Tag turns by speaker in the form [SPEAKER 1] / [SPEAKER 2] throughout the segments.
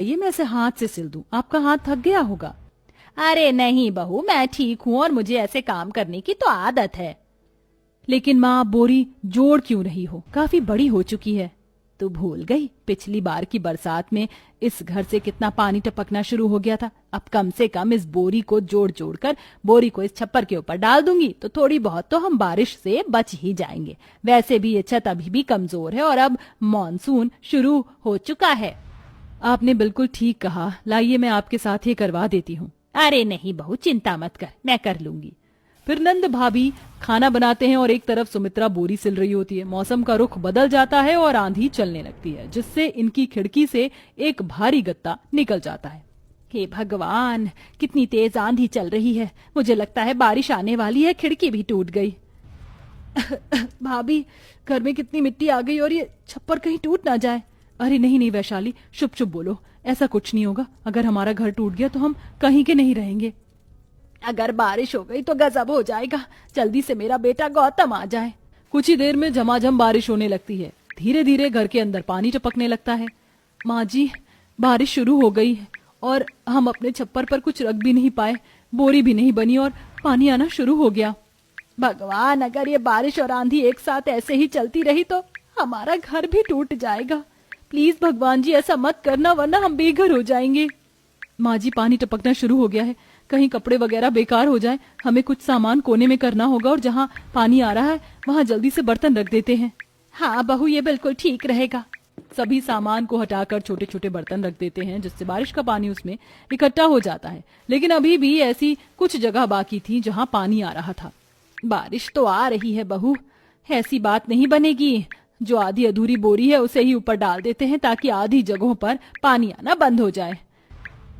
[SPEAKER 1] ये मैं इसे हाथ से सिल दूं, आपका हाथ थक गया होगा।
[SPEAKER 2] अरे नहीं बहू, मैं ठीक हूँ और मुझे ऐसे काम करने की तो आदत है।
[SPEAKER 1] लेकिन माँ, बोरी जोड़ क्यों रही हो? काफी बड़ी हो चुकी है। तू भूल गई पिछली बार की बरसात में इस घर से कितना पानी टपकना शुरू हो गया था। अब कम से कम इस बोरी को जोड़ जोड़ कर बोरी को इस छप्पर के ऊपर डाल दूंगी तो थोड़ी बहुत तो हम बारिश से बच ही जाएंगे। वैसे भी ये छत अभी भी कमजोर है और अब मॉनसून शुरू हो चुका है। आपने बिल्कुल ठीक कहा, लाइए मैं आपके साथ ही करवा देती हूँ।
[SPEAKER 2] अरे नहीं बहू, चिंता मत कर, मैं कर लूंगी।
[SPEAKER 1] फिर नंद भाभी खाना बनाते हैं और एक तरफ सुमित्रा बोरी सिल रही होती है। मौसम का रुख बदल जाता है और आंधी चलने लगती है, जिससे इनकी खिड़की से एक भारी गत्ता निकल जाता है।
[SPEAKER 2] हे भगवान, कितनी तेज आंधी चल रही है, मुझे लगता है बारिश आने वाली है। खिड़की भी टूट गई।
[SPEAKER 1] भाभी, घर में कितनी मिट्टी आ गई और ये छप्पर कहीं टूट ना जाए। अरे नहीं नहीं वैशाली, चुप चुप बोलो, ऐसा कुछ नहीं होगा। अगर हमारा घर टूट गया तो हम कहीं के नहीं रहेंगे।
[SPEAKER 2] अगर बारिश हो गई तो गजब हो जाएगा। जल्दी से मेरा बेटा गौतम आ जाए।
[SPEAKER 1] कुछ ही देर में झमाझम बारिश होने लगती है। धीरे धीरे घर के अंदर पानी टपकने लगता है। माँ जी, बारिश शुरू हो गई है और हम अपने छप्पर पर कुछ रख भी नहीं पाए, बोरी भी नहीं बनी और पानी आना शुरू हो गया।
[SPEAKER 2] भगवान, अगर ये बारिश और आंधी एक साथ ऐसे ही चलती रही तो हमारा घर भी टूट जाएगा।
[SPEAKER 1] प्लीज भगवान जी, ऐसा मत करना वरना हम बेघर हो जाएंगे। माँ जी, पानी टपकना शुरू हो गया है, कहीं कपड़े वगैरह बेकार हो जाए। हमें कुछ सामान कोने में करना होगा और जहाँ पानी आ रहा है वहाँ जल्दी से बर्तन रख देते हैं।
[SPEAKER 2] हाँ बहू, ये बिल्कुल ठीक रहेगा।
[SPEAKER 1] सभी सामान को हटाकर छोटे छोटे बर्तन रख देते हैं, जिससे बारिश का पानी उसमें इकट्ठा हो जाता है। लेकिन अभी भी ऐसी कुछ जगह बाकी थी जहाँ पानी आ रहा था।
[SPEAKER 2] बारिश तो आ रही है बहू, ऐसी बात नहीं बनेगी। जो आधी अधूरी बोरी है उसे ही ऊपर डाल देते हैं ताकि आधी जगहों पर पानी आना बंद हो जाए।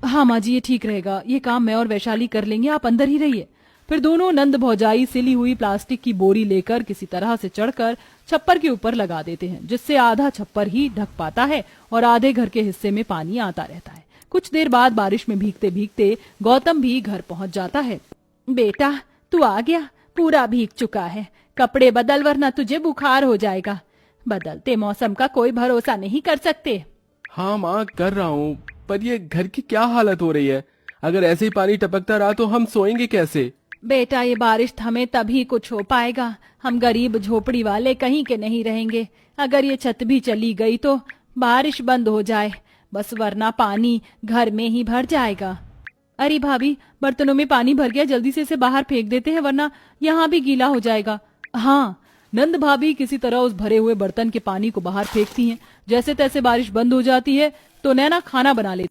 [SPEAKER 1] हाँ माँ जी, ये ठीक रहेगा। ये काम मैं और वैशाली कर लेंगे, आप अंदर ही रहिए। फिर दोनों नंद भौजाई सिली हुई प्लास्टिक की बोरी लेकर किसी तरह से चढ़कर छप्पर के ऊपर लगा देते हैं, जिससे आधा छप्पर ही ढक पाता है और आधे घर के हिस्से में पानी आता रहता है। कुछ देर बाद बारिश में भीगते भीगते गौतम भी घर पहुंच जाता है।
[SPEAKER 2] बेटा, तू आ गया, पूरा भीग चुका है। कपड़े बदल वरना तुझे बुखार हो जाएगा। बदलते मौसम का कोई भरोसा नहीं कर सकते।
[SPEAKER 3] हाँ माँ, कर रहा हूँ, पर ये घर की क्या हालत हो रही है। अगर ऐसे ही पानी टपकता रहा तो हम सोएंगे कैसे।
[SPEAKER 2] बेटा, ये बारिश थमे तभी कुछ हो पाएगा। हम गरीब झोपड़ी वाले कहीं के नहीं रहेंगे। अगर ये छत भी चली गई तो बारिश बंद हो जाए बस, वरना पानी घर में ही भर जाएगा।
[SPEAKER 1] अरे भाभी, बर्तनों में पानी भर गया, जल्दी से इसे बाहर फेंक देते हैं वरना यहाँ भी गीला हो जाएगा। हाँ, नंद भाभी किसी तरह उस भरे हुए बर्तन के पानी को बाहर फेंकती हैं। जैसे तैसे बारिश बंद हो जाती है तो नैना खाना बना लेती